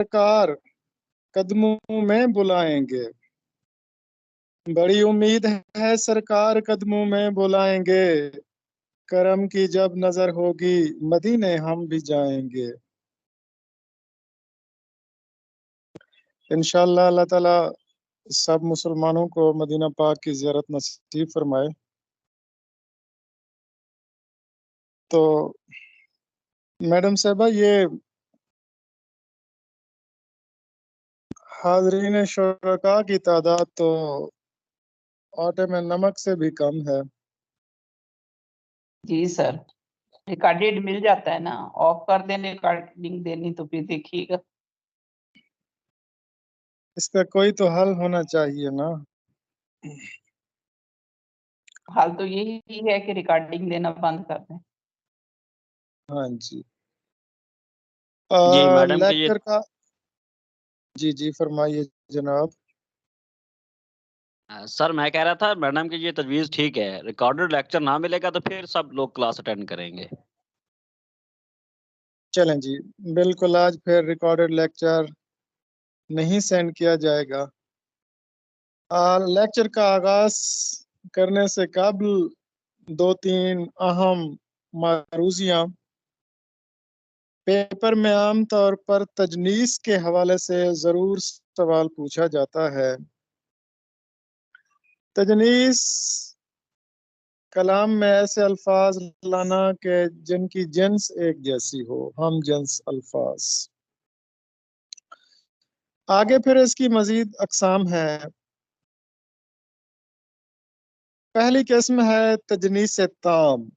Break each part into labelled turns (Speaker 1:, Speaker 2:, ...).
Speaker 1: سرکار قدموں میں بلائیں گے، بڑی امید ہے سرکار قدموں میں بلائیں گے، کرم کی جب نظر ہوگی مدینے ہم بھی جائیں گے۔ انشاءاللہ اللہ تعالیٰ سب مسلمانوں کو مدینہ پاک کی زیارت نصیب فرمائے۔ تو میڈم صاحبہ، یہ حاضرین شرکاء کی تعداد تو آٹے میں نمک سے بھی کم ہے۔
Speaker 2: جی سر، ریکارڈیڈ مل جاتا ہے نا، آف کر دیں ریکارڈنگ دینی تو پھر دیکھیے گا۔
Speaker 1: اس کا کوئی تو حل ہونا چاہیے نا۔
Speaker 2: حال تو یہی ہے کہ ریکارڈنگ دینا بند کر دیں۔
Speaker 1: ہاں جی،
Speaker 3: جی میڈم کہ
Speaker 1: لیکچر کا جی فرمائیے جناب۔
Speaker 3: سر میں کہہ رہا تھا میڈم کی یہ تجویز ٹھیک ہے، ریکارڈڈ لیکچر نہ ملے گا تو پھر سب لوگ کلاس اٹینڈ کریں گے۔
Speaker 1: چلیں جی، بالکل آج پھر ریکارڈڈ لیکچر نہیں سینڈ کیا جائے گا۔ لیکچر کا آغاز کرنے سے قبل 2-3 اہم معروضیاں۔ پیپر میں عام طور پر تجنیس کے حوالے سے ضرور سوال پوچھا جاتا ہے۔ تجنیس کلام میں ایسے الفاظ لانا کہ جن کی جنس ایک جیسی ہو، ہم جنس الفاظ۔ آگے پھر اس کی مزید اقسام ہیں۔ پہلی قسم ہے تجنیس تام،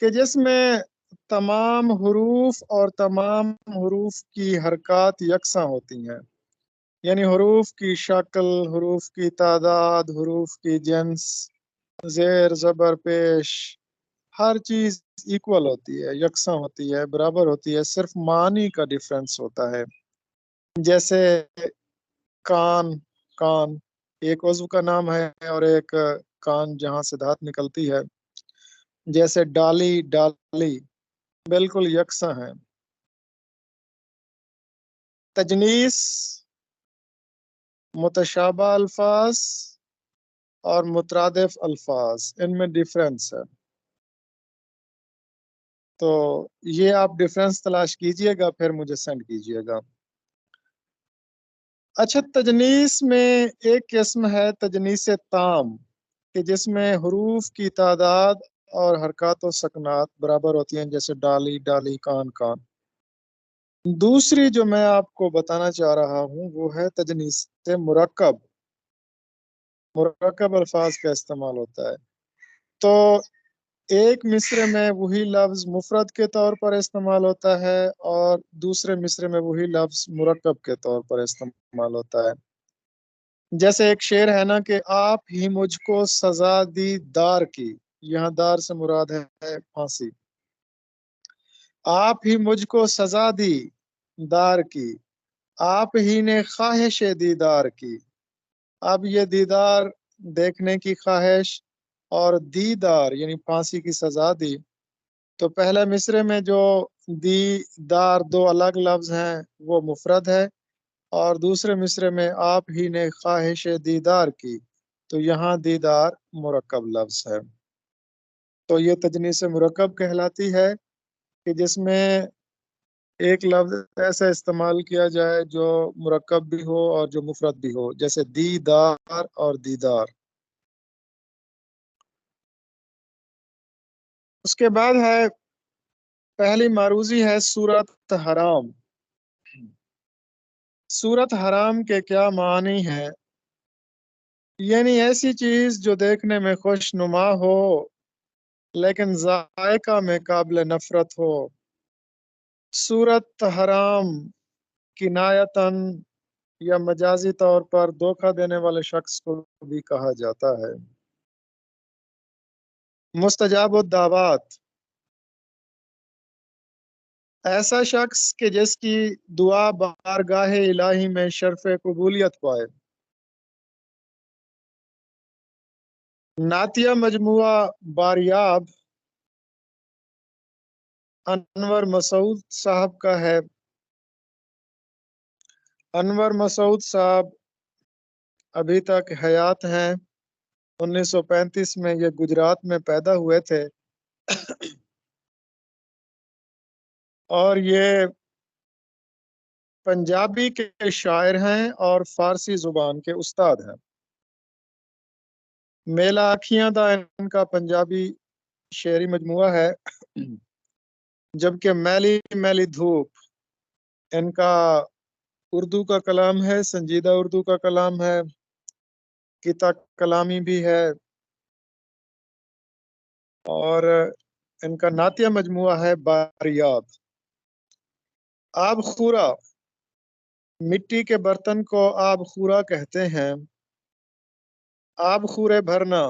Speaker 1: کہ جس میں تمام حروف اور تمام حروف کی حرکات یکساں ہوتی ہیں، یعنی حروف کی شکل، حروف کی تعداد، حروف کی جنس، زیر زبر پیش، ہر چیز ایکول ہوتی ہے، یکساں ہوتی ہے، برابر ہوتی ہے، صرف معنی کا ڈیفرنس ہوتا ہے۔ جیسے کان، کان ایک عضو کا نام ہے اور ایک کان جہاں سے دھات نکلتی ہے۔ جیسے ڈالی، ڈالی بالکل یکساں ہیں۔ تجنیس متشابہ الفاظ اور مترادف الفاظ، ان میں ڈیفرنس ہے۔ تو یہ آپ ڈیفرنس تلاش کیجئے گا، پھر مجھے سینڈ کیجئے گا۔ اچھا، تجنیس میں ایک قسم ہے تجنیس تام، کہ جس میں حروف کی تعداد اور حرکات و سکنات برابر ہوتی ہیں، جیسے ڈالی، ڈالی، کان، کان۔ دوسری جو میں آپ کو بتانا چاہ رہا ہوں وہ ہے تجنیس مرکب۔ مرکب الفاظ کا استعمال ہوتا ہے، تو ایک مصرع میں وہی لفظ مفرد کے طور پر استعمال ہوتا ہے اور دوسرے مصرع میں وہی لفظ مرکب کے طور پر استعمال ہوتا ہے۔ جیسے ایک شعر ہے نا کہ آپ ہی مجھ کو سزا دی دار کی، یہاں دار سے مراد ہے پھانسی۔ آپ ہی مجھ کو سزا دی دار کی، آپ ہی نے خواہش دیدار کی۔ اب یہ دیدار دیکھنے کی خواہش اور دیدار یعنی پھانسی کی سزا دی، تو پہلے مصرع میں جو دیدار دو الگ لفظ ہیں وہ مفرد ہے، اور دوسرے مصرع میں آپ ہی نے خواہش دیدار کی، تو یہاں دیدار مرکب لفظ ہے۔ تو یہ تجنیس مرکب کہلاتی ہے کہ جس میں ایک لفظ ایسا استعمال کیا جائے جو مرکب بھی ہو اور جو مفرد بھی ہو، جیسے دیدار اور دیدار۔ اس کے بعد ہے پہلی معروضی ہے صورت حرام۔ صورت حرام کے کیا معنی ہے؟ یعنی ایسی چیز جو دیکھنے میں خوش نما ہو لیکن ذائقہ میں قابل نفرت ہو۔ صورت حرام کنایتاً یا مجازی طور پر دھوکہ دینے والے شخص کو بھی کہا جاتا ہے۔ مستجاب الدعوات، ایسا شخص کہ جس کی دعا بارگاہ الہی میں شرف قبولیت پائے۔ نعتیہ مجموعہ باریاب انور مسعود صاحب کا ہے۔ انور مسعود صاحب ابھی تک حیات ہیں۔ 1935 میں یہ گجرات میں پیدا ہوئے تھے اور یہ پنجابی کے شاعر ہیں اور فارسی زبان کے استاد ہیں۔ میلا آکھیاں دا ان کا پنجابی شعری مجموعہ ہے، جبکہ میلی میلی دھوپ ان کا اردو کا کلام ہے، سنجیدہ اردو کا کلام ہے، کتا کلامی بھی ہے، اور ان کا نعتیہ مجموعہ ہے باریاب۔ آب خورا، مٹی کے برتن کو آب خورا کہتے ہیں۔ آب خورے بھرنا،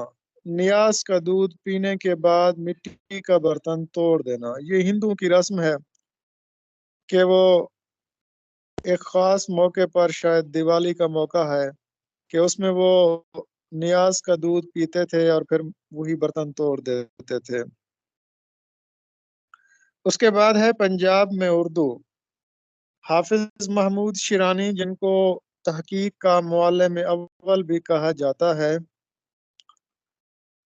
Speaker 1: نیاز کا دودھ پینے کے بعد مٹی کا برتن توڑ دینا۔ یہ ہندوؤں کی رسم ہے کہ وہ ایک خاص موقع پر، شاید دیوالی کا موقع ہے، کہ اس میں وہ نیاز کا دودھ پیتے تھے اور پھر وہی برتن توڑ دیتے تھے۔ اس کے بعد ہے پنجاب میں اردو۔ حافظ محمود شیرانی، جن کو تحقیق کا معلم اول بھی کہا جاتا ہے،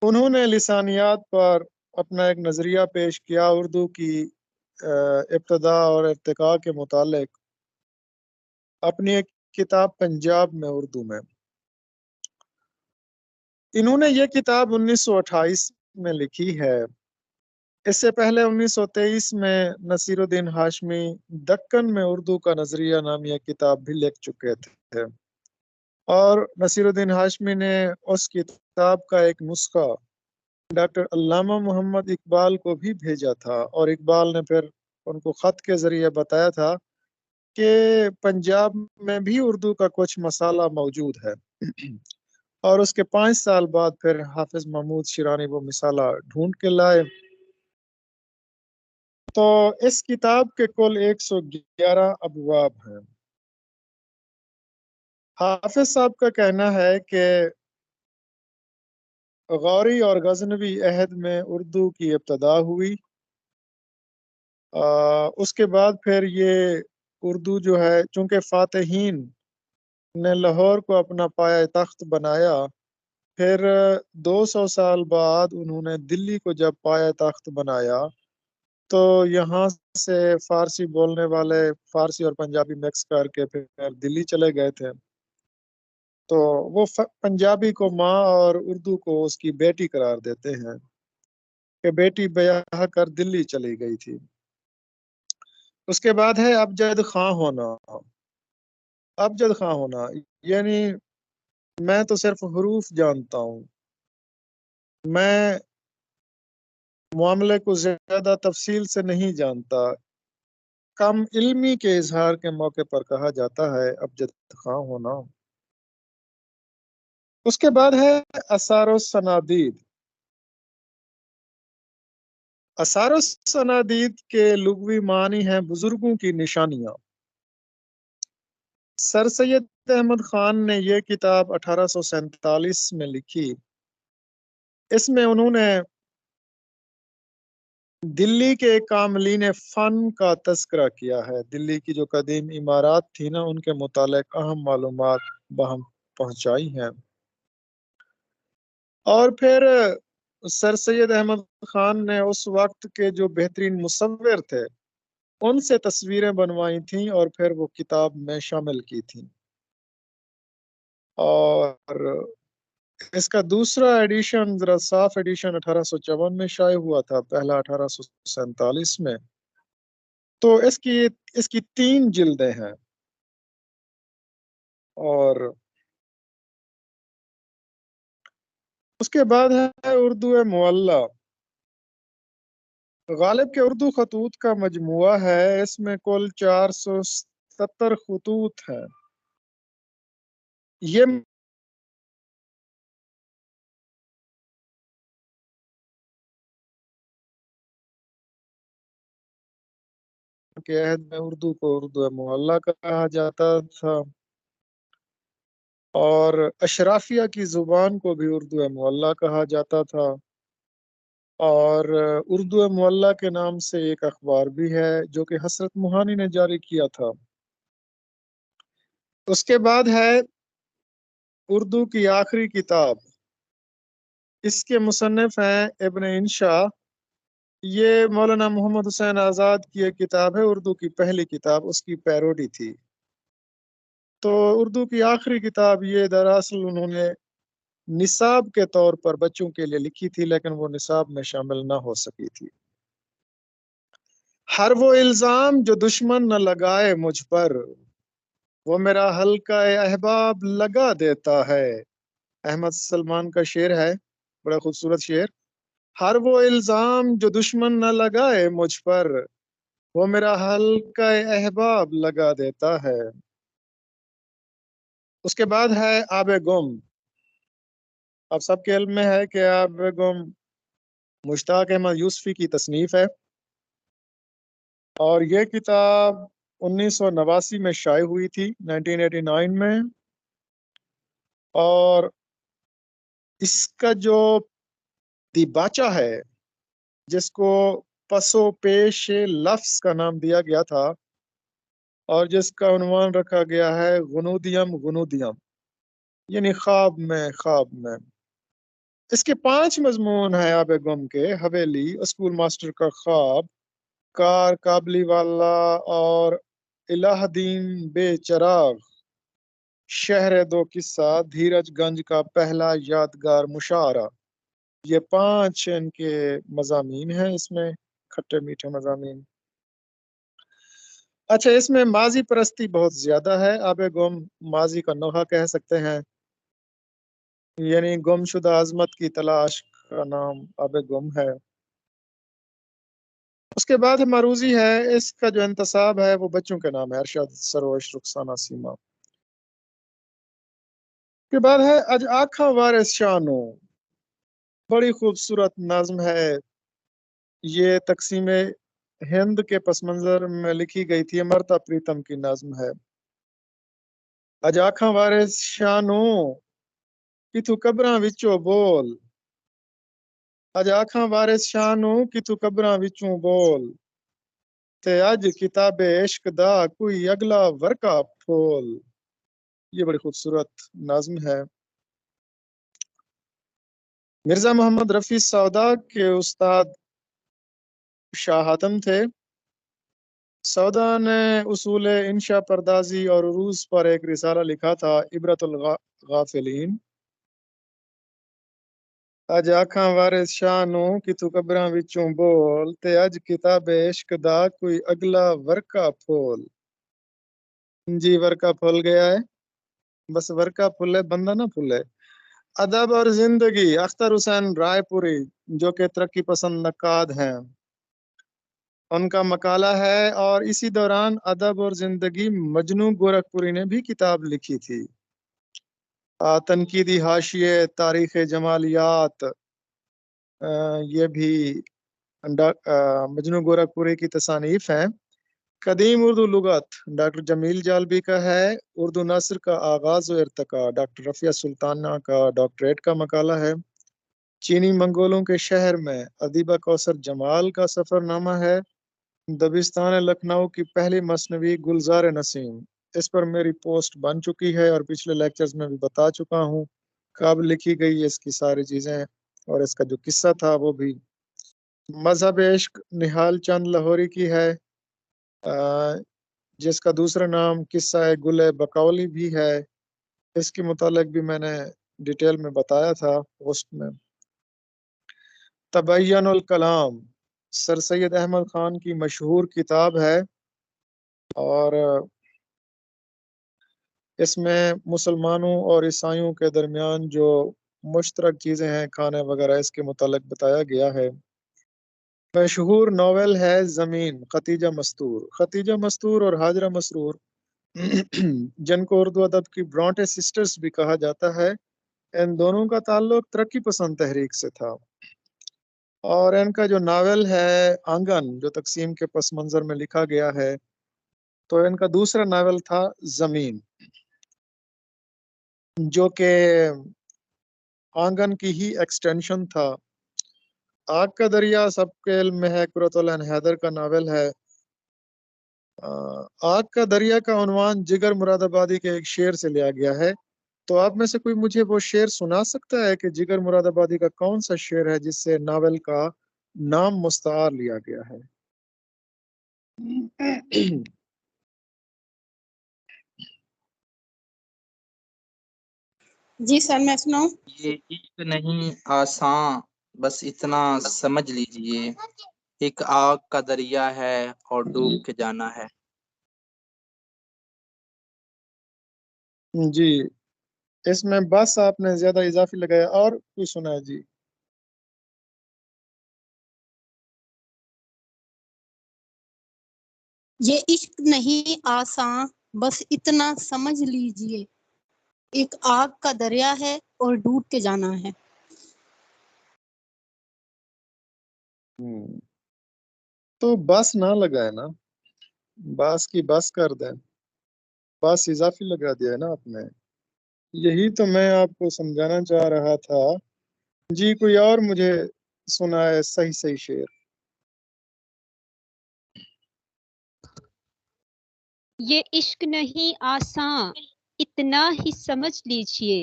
Speaker 1: انہوں نے لسانیات پر اپنا ایک نظریہ پیش کیا اردو کی ابتدا اور ارتقاء کے متعلق اپنی ایک کتاب پنجاب میں اردو میں۔ انہوں نے یہ کتاب 1928 میں لکھی ہے۔ اس سے پہلے 1923 میں نصیر الدین ہاشمی دکن میں اردو کا نظریہ نامی ایک کتاب بھی لکھ چکے تھے، اور نصیر الدین ہاشمی نے اس کتاب کا ایک نسخہ ڈاکٹر علامہ محمد اقبال کو بھی بھیجا تھا، اور اقبال نے پھر ان کو خط کے ذریعے بتایا تھا کہ پنجاب میں بھی اردو کا کچھ مسالہ موجود ہے، اور اس کے 5 سال بعد پھر حافظ محمود شیرانی وہ مسالہ ڈھونڈ کے لائے۔ تو اس کتاب کے کل 111 ابواب ہیں۔ حافظ صاحب کا کہنا ہے کہ غوری اور غزنوی عہد میں اردو کی ابتدا ہوئی، اس کے بعد پھر یہ اردو جو ہے، چونکہ فاتحین نے لاہور کو اپنا پایہ تخت بنایا، پھر 200 سال بعد انہوں نے دلی کو جب پایہ تخت بنایا تو یہاں سے فارسی بولنے والے فارسی اور پنجابی مکس کر کے پھر دلی چلے گئے تھے، تو وہ پنجابی کو ماں اور اردو کو اس کی بیٹی قرار دیتے ہیں کہ بیٹی بیاہ کر دلی چلی گئی تھی۔ اس کے بعد ہے ابجد خاں ہونا۔ ابجد خاں ہونا یعنی میں تو صرف حروف جانتا ہوں، میں معاملے کو زیادہ تفصیل سے نہیں جانتا، کم علمی کے اظہار کے موقع پر کہا جاتا ہے ابجد خاں ہونا۔ اس کے بعد ہے آثار و سنادید۔ آثار و سنادید کے لغوی معنی ہیں بزرگوں کی نشانیاں۔ سر سید احمد خان نے یہ کتاب 1847 میں لکھی۔ اس میں انہوں نے دلی کے کاملین فن کا تذکرہ کیا ہے، دلی کی جو قدیم عمارات تھی نا، ان کے متعلق اہم معلومات بہم پہنچائی ہیں۔ اور پھر سر سید احمد خان نے اس وقت کے جو بہترین مصور تھے ان سے تصویریں بنوائی تھیں اور پھر وہ کتاب میں شامل کی تھیں، اور اس کا دوسرا ایڈیشن، ذرا صاف ایڈیشن 1854 میں شائع ہوا تھا، پہلا 1847 میں۔ تو اس کی 3 جلدیں ہیں، اور اس کے بعد ہے اردو معلّہ۔ غالب کے اردو خطوط کا مجموعہ ہے، اس میں کل 470 خطوط ہیں۔ یہ کے عہد میں اردو کو اردو معلّہ کہا جاتا تھا، اور اشرافیہ کی زبان کو بھی اردو معلّہ کہا جاتا تھا، اور اردو معلّہ کے نام سے ایک اخبار بھی ہے جو کہ حضرت موہانی نے جاری کیا تھا۔ اس کے بعد ہے اردو کی آخری کتاب، اس کے مصنف ہیں ابن انشا، یہ مولانا محمد حسین آزاد کی ایک کتاب ہے، اردو کی پہلی کتاب، اس کی پیروڈی تھی۔ تو اردو کی آخری کتاب یہ دراصل انہوں نے نصاب کے طور پر بچوں کے لیے لکھی تھی، لیکن وہ نصاب میں شامل نہ ہو سکی تھی۔ ہر وہ الزام جو دشمن نہ لگائے مجھ پر، وہ میرا حلقہ احباب لگا دیتا ہے۔ احمد سلمان کا شعر ہے، بڑا خوبصورت شعر۔ ہر وہ الزام جو دشمن نہ لگائے مجھ پر، وہ میرا حلقہ احباب لگا دیتا ہے۔ اس کے بعد ہے آب گم۔ اب سب کے علم میں ہے کہ آب گم مشتاق احمد یوسفی کی تصنیف ہے، اور یہ کتاب 1989 میں شائع ہوئی تھی، 1989 میں۔ اور اس کا جو دیباچہ ہے، جس کو پسو پیش لفظ کا نام دیا گیا تھا، اور جس کا عنوان رکھا گیا ہے غنودیم غنودیم، یعنی خواب میں خواب میں۔ اس کے 5 مضمون ہیں آب گم کے: حویلی، اسکول ماسٹر کا خواب، کار کابلی والا اور الہ دین بے چراغ، شہر دو قصہ، دھیرج گنج کا پہلا یادگار مشاعرہ۔ یہ 5 ان کے مضامین ہیں، اس میں کھٹے میٹھے مضامین۔ اچھا، اس میں ماضی پرستی بہت زیادہ ہے۔ آب گم ماضی کا نوحہ کہہ سکتے ہیں، یعنی گم شدہ عظمت کی تلاش کا نام آب گم ہے۔ اس کے بعد معروضی ہے، اس کا جو انتصاب ہے وہ بچوں کے نام ہے: ارشاد، سروش، رخسانہ، سیما۔ کے بعد ہے اج آنکھاں وارث شانو، بڑی خوبصورت نظم ہے۔ یہ تقسیم ہند کے پس منظر میں لکھی گئی تھی، امرتا پریتم کی نظم ہے۔ اج آنکھاں وارث شانو کہ تو قبراں وچوں بول، اج آنکھاں وارث شانو کہ تو قبراں وچوں بول، تے اج کتاب عشق دا کوئی اگلا ورقہ پھول۔ یہ بڑی خوبصورت نظم ہے۔ مرزا محمد رفیع سودا کے استاد شاہ حاتم تھے۔ سودا نے اصول انشا پردازی اور عروض پر ایک رسالہ لکھا تھا، عبرت الغافلین۔ اج آنکھاں وارث شانو کہ تو قبراں وچوں بول، تے اج کتاب عشق دا کوئی اگلا ورقہ پھول۔ جی، ورقہ پھول گیا ہے، بس ورقہ پھولے بندہ نہ پھولے۔ ادب اور زندگی، اختر حسین رائے پوری جو کہ ترقی پسند نقاد ہیں، ان کا مقالہ ہے۔ اور اسی دوران ادب اور زندگی مجنو گورکھپوری نے بھی کتاب لکھی تھی، تنقیدی حاشیے، تاریخ جمالیات، یہ بھی مجنو گورکھپوری کی تصانیف ہیں۔ قدیم اردو لغت ڈاکٹر جمیل جالبی کا ہے۔ اردو نثر کا آغاز و ارتقاء ڈاکٹر رفیہ سلطانہ کا ڈاکٹریٹ کا مقالہ ہے۔ چینی منگولوں کے شہر میں ادیبہ کوثر جمال کا سفر نامہ ہے۔ دبستان لکھنؤ کی پہلی مثنوی گلزار نسیم، اس پر میری پوسٹ بن چکی ہے اور پچھلے لیکچرز میں بھی بتا چکا ہوں کب لکھی گئی اس کی ساری چیزیں، اور اس کا جو قصہ تھا وہ بھی۔ مذہب عشق نہال چند لاہوری کی ہے، جس کا دوسرا نام قصہ گل بقولی بھی ہے۔ اس کے متعلق بھی میں نے ڈیٹیل میں بتایا تھا پوسٹ میں۔ تبین الکلام سر سید احمد خان کی مشہور کتاب ہے، اور اس میں مسلمانوں اور عیسائیوں کے درمیان جو مشترک چیزیں ہیں، کھانے وغیرہ، اس کے متعلق بتایا گیا ہے۔ مشہور ناول ہے زمین، ختیجہ مستور۔ ختیجہ مستور اور حاجرہ مسرور، جن کو اردو ادب کی برانٹے سسٹرز بھی کہا جاتا ہے، ان دونوں کا تعلق ترقی پسند تحریک سے تھا۔ اور ان کا جو ناول ہے آنگن، جو تقسیم کے پس منظر میں لکھا گیا ہے، تو ان کا دوسرا ناول تھا زمین، جو کہ آنگن کی ہی ایکسٹینشن تھا۔ آگ کا دریا سب کے علم میں ہے، قرۃ العین حیدر کا ناول ہے، آگ کا دریا کا عنوان جگر مراد آبادی کے ایک شعر سے لیا گیا ہے، تو آپ میں سے کوئی مجھے وہ شعر سنا سکتا ہے کہ جگر مراد آبادی کا کون سا شعر ہے جس سے ناول کا نام مستعار لیا گیا ہے؟
Speaker 4: جی سر میں سناؤں؟
Speaker 5: یہ عشق نہیں آساں بس اتنا سمجھ لیجئے، ایک آگ کا دریا ہے اور ڈوب کے جانا ہے۔
Speaker 1: جی اس میں بس آپ نے زیادہ اضافی لگایا، اور کوئی سنا ہے؟ جی
Speaker 4: یہ عشق نہیں آساں بس اتنا سمجھ لیجئے، ایک آگ کا دریا ہے اور ڈوب کے جانا ہے۔
Speaker 1: تو بس نہ لگائے نا، بس کی بس کر دیں، بس اضافی لگا دیا ہے نا آپ نے، یہی تو میں آپ کو سمجھانا چاہ رہا تھا۔ جی کوئی اور مجھے سنائے صحیح شعر۔
Speaker 6: یہ عشق نہیں آساں اتنا ہی سمجھ لیجئے،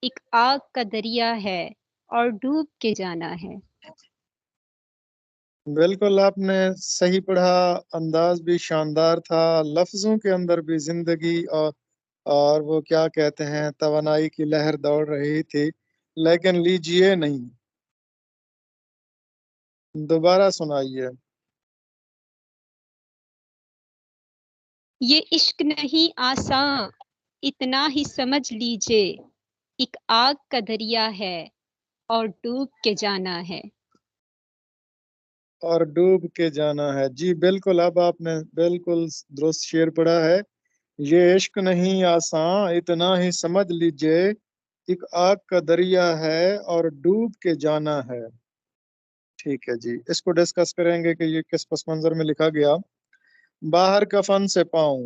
Speaker 6: ایک آگ کا دریا ہے اور ڈوب کے جانا ہے۔
Speaker 1: بالکل آپ نے صحیح پڑھا، انداز بھی شاندار تھا، لفظوں کے اندر بھی زندگی اور وہ کیا کہتے ہیں توانائی کی لہر دوڑ رہی تھی، لیکن لیجئے نہیں۔ دوبارہ سنائیے۔
Speaker 6: یہ عشق نہیں آساں اتنا ہی سمجھ لیجئے، ایک آگ کا دریا ہے اور ڈوب کے جانا ہے۔
Speaker 1: اور ڈوب کے جانا ہے، جی بالکل، اب آپ نے بالکل درست شعر پڑھا ہے۔ یہ عشق نہیں آساں اتنا ہی سمجھ لیجئے، ایک آگ کا دریا ہے اور ڈوب کے جانا ہے۔ ٹھیک ہے جی، اس کو ڈسکس کریں گے کہ یہ کس پس منظر میں لکھا گیا۔ باہر کفن سے پاؤں،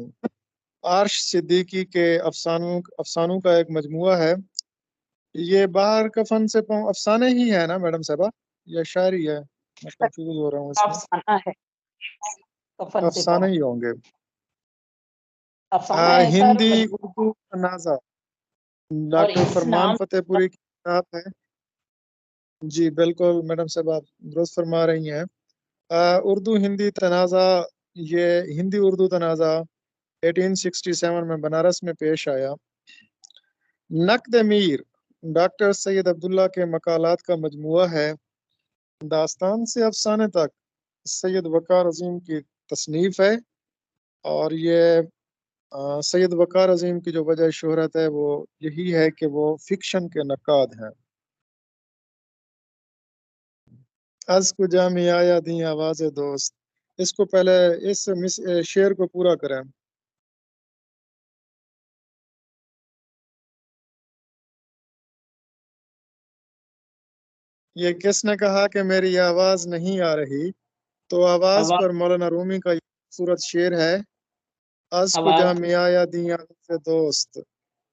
Speaker 1: عرش صدیقی کے افسانوں کا ایک مجموعہ ہے۔ یہ باہر کفن سے پاؤں افسانے ہی ہے نا میڈم صاحبہ، یا شاعری ہے؟ میں کنفیوز ہو رہا ہوں اس میں۔
Speaker 2: افسانہ ہے، کفن سے
Speaker 1: افسانے
Speaker 2: پاؤں
Speaker 1: ہی ہوں گے۔
Speaker 2: افسانہ ہے سر،
Speaker 1: ہندی
Speaker 2: مجموعہ
Speaker 1: اردو تنازع،
Speaker 2: اور
Speaker 1: ڈاکٹر
Speaker 2: اس
Speaker 1: فرمان
Speaker 2: نام
Speaker 1: فتح پوری کی کتاب ہے۔ جی بالکل میڈم صاحب آپ درست فرما رہی ہیں۔ اردو ہندی تنازع، یہ ہندی اردو تنازع 1867 میں بنارس میں پیش آیا۔ نقد میر ڈاکٹر سید عبداللہ کے مقالات کا مجموعہ ہے۔ داستان سے افسانے تک سید وقار عظیم کی تصنیف ہے، اور یہ سید وقار عظیم کی جو وجہ شہرت ہے وہ یہی ہے کہ وہ فکشن کے نقاد ہیں۔ از کجا میں آیا دی آواز دوست، اس کو پہلے اس شعر کو پورا کریں۔ یہ کس نے کہا کہ میری آواز نہیں آ رہی؟ تو آواز پر مولانا رومی کا خوبصورت شعر ہے، از کجا میں آیا دی آواز دوست۔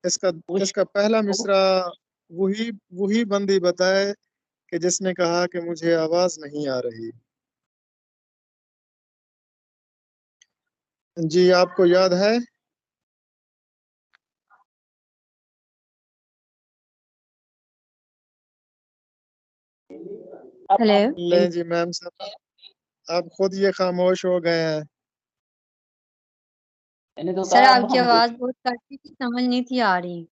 Speaker 1: اس کا پہلا مصرع وہی بندی بتائے کہ جس نے کہا کہ مجھے آواز نہیں آ رہی۔ جی آپ کو یاد ہے؟ لیں جی میم صاحب، آپ خود یہ خاموش ہو گئے ہیں۔
Speaker 7: سر آپ کی آواز بہت کٹتی تھی، سمجھ نہیں تھی آ رہی۔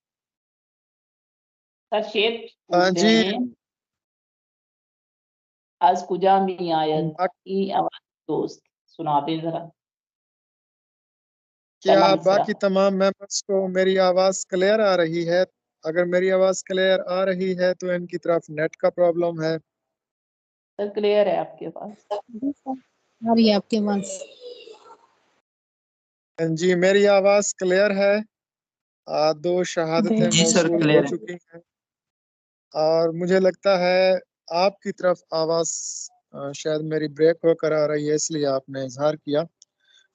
Speaker 2: سر شعر پوچھ
Speaker 1: جی
Speaker 2: رہے ہیں، از کجا میں آید ای آواز دوست، سنا دیں ذرا
Speaker 1: کیا
Speaker 2: پہلا مصرع۔
Speaker 1: باقی تمام ممبرس کو میری آواز کلیئر آ رہی ہے؟ اگر میری آواز کلیئر آ رہی ہے تو ان کی طرف نیٹ کا پرابلم ہے۔
Speaker 2: سر کلیئر ہے آپ کے پاس؟
Speaker 4: آ رہی ہے آپ کے پاس؟
Speaker 1: جی میری آواز کلیئر ہے، دو شہادتیں
Speaker 5: جی سر
Speaker 1: موصول ہو
Speaker 5: کلیئر ہے۔
Speaker 1: چکی ہیں، اور مجھے لگتا ہے آپ کی طرف آواز شاید میری بریک ہو کر آ رہی ہے، اس لیے آپ نے اظہار کیا۔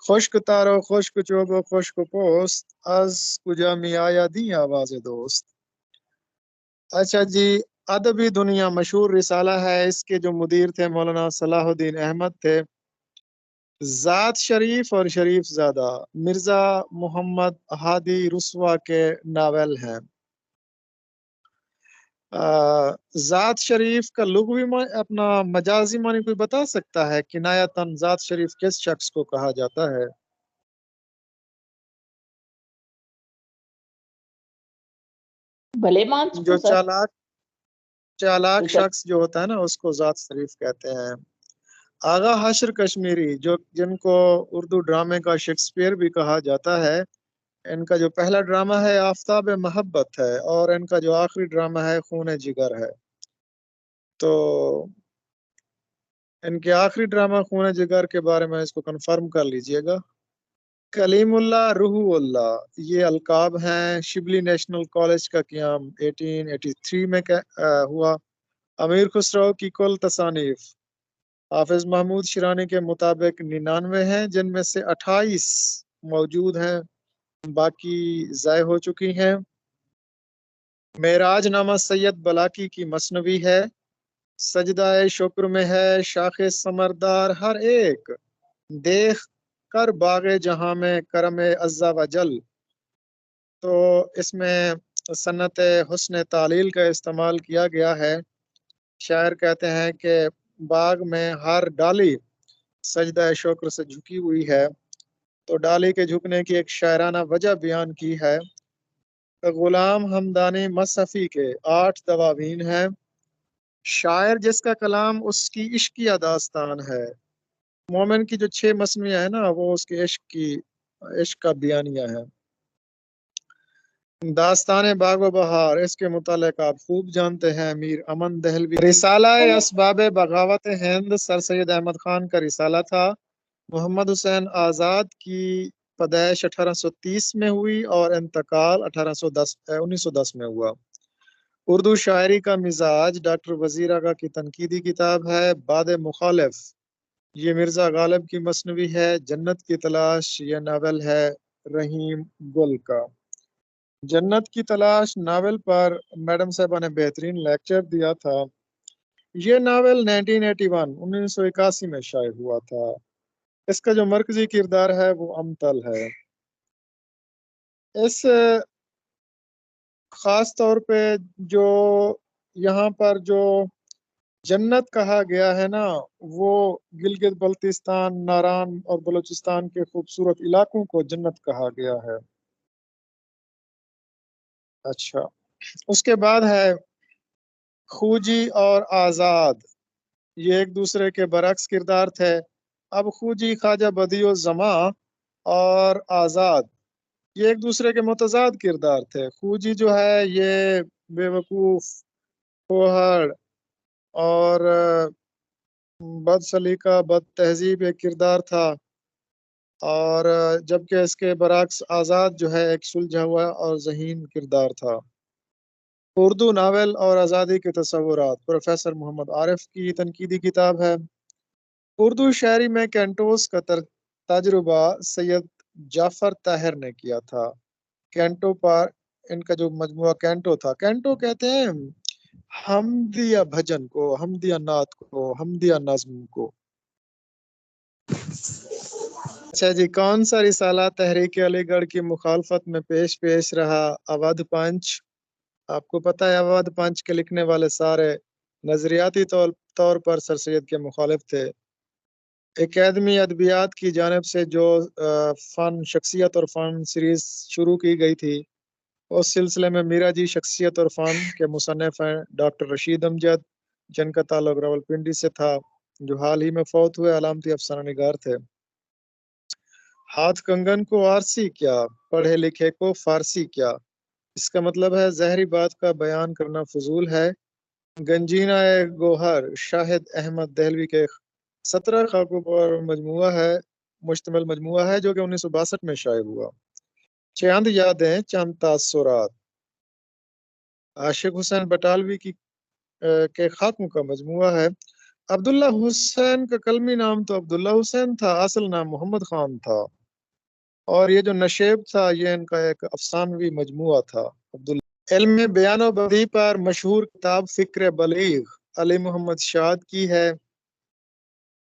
Speaker 1: خشک تارو خشک چوبو خشک پوست، از کجا می آیا دی آواز دوست۔ اچھا جی، ادبی دنیا مشہور رسالہ ہے، اس کے جو مدیر تھے مولانا صلاح الدین احمد تھے۔ ذات شریف اور شریف زادہ مرزا محمد ہادی رسوا کے ناول ہیں۔ ذات شریف کا لغوی اپنا مجازی معنی کوئی بتا سکتا ہے؟ کنایتاً ذات شریف کس شخص کو کہا جاتا ہے؟
Speaker 2: بھلے مانس
Speaker 1: جو
Speaker 2: کو سر
Speaker 1: چالاک شخص جو ہوتا ہے نا اس کو ذات شریف کہتے ہیں۔ آغا حشر کشمیری جن کو اردو ڈرامے کا شیکسپیئر بھی کہا جاتا ہے، ان کا جو پہلا ڈرامہ ہے آفتاب محبت ہے اور ان کا جو آخری ڈرامہ ہے خون جگر ہے۔ تو ان کے آخری ڈرامہ خون جگر کے بارے میں اس کو کنفرم کر لیجئے گا۔ کلیم اللہ، روح اللہ، یہ القاب ہیں۔ شبلی نیشنل کالج کا قیام 1883 میں ہوا۔ امیر خسرو کی کل تصانیف حافظ محمود شیرانی کے مطابق 99 ہیں، جن میں سے 28 موجود ہیں، باقی ضائع ہو چکی ہیں۔ معراج نامہ سید بلاکی کی مثنوی ہے۔ سجدہ شکر میں ہے شاخ ثمردار ہر ایک، دیکھ کر باغ جہاں میں کرم عزا و جل۔ تو اس میں سنت حسن تعلیل کا استعمال کیا گیا ہے۔ شاعر کہتے ہیں کہ باغ میں ہر ڈالی سجدہ شکر سے جھکی ہوئی ہے، تو ڈالی کے جھکنے کی ایک شاعرانہ وجہ بیان کی ہے۔ غلام حمدانی مصحفی کے 8 دواوین ہیں۔ شاعر جس کا کلام اس کی عشقیہ داستان ہے۔ مومن کی جو 6 مثنویاں ہیں نا وہ اس کے عشق کا بیانیہ ہے۔ داستان باغ و بہار، اس کے متعلق آپ خوب جانتے ہیں، امیر امن دہلوی۔ رسالہ اسباب بغاوت ہند سر سید احمد خان کا رسالہ تھا۔ محمد حسین آزاد کی پیدائش 1830 میں ہوئی اور انتقال 1910 میں ہوا۔ اردو شاعری کا مزاج ڈاکٹر وزیر آغا کی تنقیدی کتاب ہے۔ باد مخالف، یہ مرزا غالب کی مثنوی ہے۔ جنت کی تلاش، یہ ناول ہے رحیم گل کا۔ جنت کی تلاش ناول پر میڈم صاحبہ نے بہترین لیکچر دیا تھا۔ یہ ناول 1981 میں شائع ہوا تھا۔ اس کا جو مرکزی کردار ہے وہ امتل ہے۔ اس خاص طور پہ جو یہاں پر جو جنت کہا گیا ہے نا وہ گلگت بلتستان، ناران اور بلوچستان کے خوبصورت علاقوں کو جنت کہا گیا ہے۔ اچھا، اس کے بعد ہے خوجی اور آزاد، یہ ایک دوسرے کے برعکس کردار تھے۔ اب خوجی خواجہ بدیع الزماں اور آزاد یہ ایک دوسرے کے متضاد کردار تھے۔ خوجی جو ہے یہ بے وقوف، کوہڑ اور بد سلیقہ، بد تہذیب ایک کردار تھا، اور جبکہ اس کے برعکس آزاد جو ہے ایک سلجھا ہوا اور ذہین کردار تھا۔ اردو ناول اور آزادی کے تصورات، پروفیسر محمد عارف کی تنقیدی کتاب ہے۔ اردو شاعری میں کینٹوس کا تجربہ سید جعفر طاہر نے کیا تھا۔ کینٹو پر ان کا جو مجموعہ کینٹو تھا، کینٹو کہتے ہیں حمدیہ بھجن کو، حمدیہ نعت کو، حمدیہ نظم کو۔ اچھا جی، کون سا رسالہ تحریک علی گڑھ کی مخالفت میں پیش رہا؟ اودھ پنچ۔ آپ کو پتہ ہے اودھ پنچ کے لکھنے والے سارے نظریاتی طور پر سر سید کے مخالف تھے۔ اکیڈمی ادبیات کی جانب سے جو فن شخصیت اور فن سیریز شروع کی گئی تھی، اس سلسلے میں میرا جی شخصیت اور فن کے مصنف ہیں ڈاکٹر رشید امجد، جن کا تعلق راولپنڈی سے تھا، جو حال ہی میں فوت ہوئے، علامتی افسانہ نگار تھے۔ ہاتھ کنگن کو آرسی کیا، پڑھے لکھے کو فارسی کیا، اس کا مطلب ہے زہری بات کا بیان کرنا فضول ہے۔ گنجینہ گوہر شاہد احمد دہلوی کے 17 خاکوں پر مشتمل مجموعہ ہے جو کہ 1962 میں شائع ہوا۔ چند یادیں، چند تاثرات، عاشق حسین بٹالوی کے خاکوں کا مجموعہ ہے۔ عبداللہ حسین کا قلمی نام تو عبداللہ حسین تھا، اصل نام محمد خان تھا، اور یہ جو نشیب تھا یہ ان کا ایک افسانوی مجموعہ تھا۔ علم بیان و بدیع پر مشہور کتاب فکر بلیغ علی محمد شاد کی ہے۔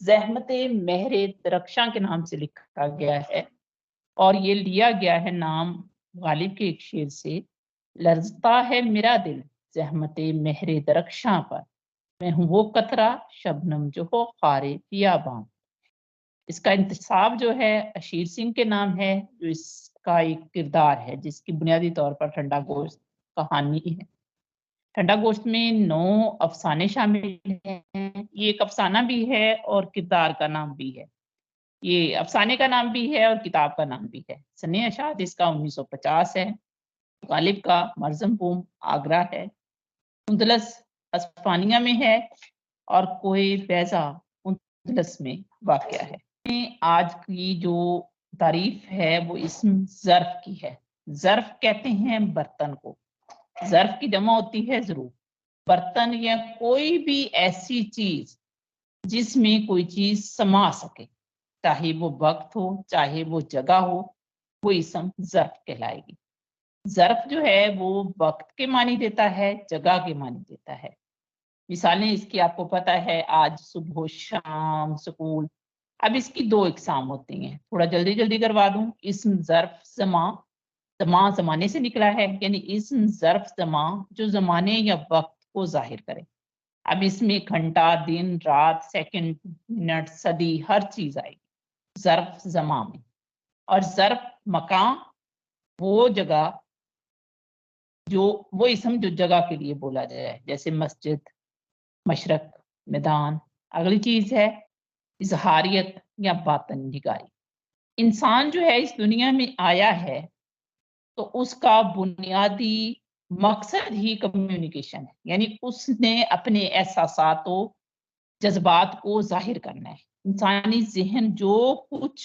Speaker 2: زحمت مہر درخشاں کے نام سے لکھا گیا ہے، اور یہ لیا گیا ہے نام غالب کے ایک شعر سے، لرزتا ہے میرا دل زحمت مہر درخشاں پر، میں ہوں وہ قطرہ شبنم جو ہو خار بیاباں۔ اس کا انتصاب جو ہے اشیر سنگھ کے نام ہے، جو اس کا ایک کردار ہے جس کی بنیادی طور پر ٹھنڈا گوشت کہانی ہے۔ ٹھنڈا گوشت میں 9 افسانے شامل ہیں، یہ ایک افسانہ بھی ہے اور کردار کا نام بھی ہے، یہ افسانے کا نام بھی ہے اور کتاب کا نام بھی ہے۔ سن اشاعت اس کا 1950 ہے۔ غالب کا مرزم پوم آگرہ ہے، اندلس اسپانیہ میں ہے، اور کوئے بیضا اندلس میں واقع ہے۔ آج کی جو تعریف ہے وہ اسم ظرف کی ہے۔ ظرف کہتے ہیں برتن کو، ظرف کی جمع ہوتی ہے ظروف۔ برتن یا کوئی بھی ایسی چیز جس میں کوئی چیز سما سکے، چاہے وہ وقت ہو چاہے وہ جگہ ہو، وہ اسم ظرف کہلائے گی۔ ظرف جو ہے وہ وقت کے معنی دیتا ہے، جگہ کے معنی دیتا ہے۔ مثالیں اس کی آپ کو پتہ ہے، آج صبح و شام، سکول۔ اب اس کی 2 اقسام ہوتی ہیں، تھوڑا جلدی کروا دوں۔ اسم ظرف زمان، زمان زمانے سے نکلا ہے، یعنی اسم ظرف زمان جو زمانے یا وقت کو ظاہر کرے۔ اب اس میں گھنٹہ، دن، رات، سیکنڈ، منٹ، صدی، ہر چیز آئے گی ظرف زمان میں۔ اور ظرف مکان، وہ جگہ وہ اسم جو جگہ کے لیے بولا جائے، جیسے مسجد، مشرق، میدان۔ اگلی چیز ہے اظہاریت یا باطن نگاری۔ انسان جو ہے اس دنیا میں آیا ہے تو اس کا بنیادی مقصد ہی کمیونیکیشن ہے، یعنی اس نے اپنے احساسات و جذبات کو ظاہر کرنا ہے۔ انسانی ذہن جو کچھ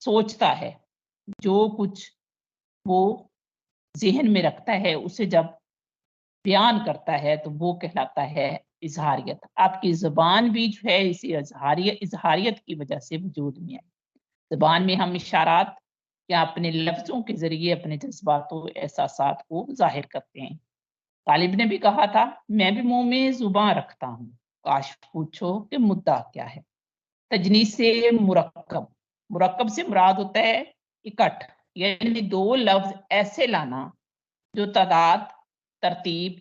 Speaker 2: سوچتا ہے، جو کچھ وہ ذہن میں رکھتا ہے، اسے جب بیان کرتا ہے تو وہ کہلاتا ہے اظہاریت۔ آپ کی زبان بھی جو ہے اسی اظہاریت کی وجہ سے وجود میں آئی۔ زبان میں ہم اشارات یا اپنے لفظوں کے ذریعے اپنے جذبات و احساسات کو ظاہر کرتے ہیں۔ غالب نے بھی کہا تھا، میں بھی منہ میں زبان رکھتا ہوں، کاش پوچھو کہ مدعا کیا ہے۔ تجنیس سے مرکب، مرکب سے مراد ہوتا ہے اکٹھ، یعنی 2 لفظ ایسے لانا جو تعداد، ترتیب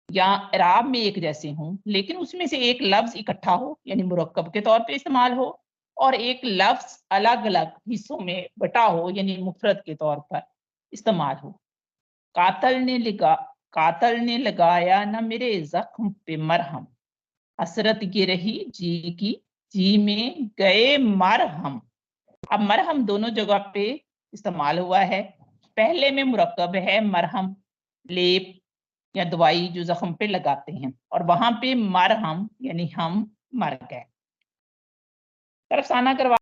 Speaker 2: یا اعراب میں ایک جیسے ہوں، لیکن اس میں سے ایک لفظ اکٹھا ہو، یعنی مرکب کے طور پہ استعمال ہو، اور ایک لفظ الگ الگ حصوں میں بٹا ہو، یعنی مفرد کے طور پر استعمال ہو۔ قاتل نے لگایا نہ میرے زخم پہ مرہم، حسرت یہ رہی جی کی، جی میں گئے مرہم۔ اب مرہم دونوں جگہ پہ استعمال ہوا ہے۔ پہلے میں مرکب ہے مرہم، لیپ یا دوائی جو زخم پہ لگاتے ہیں، اور وہاں پہ مرہم یعنی ہم مر گئے۔ افسانہ کروا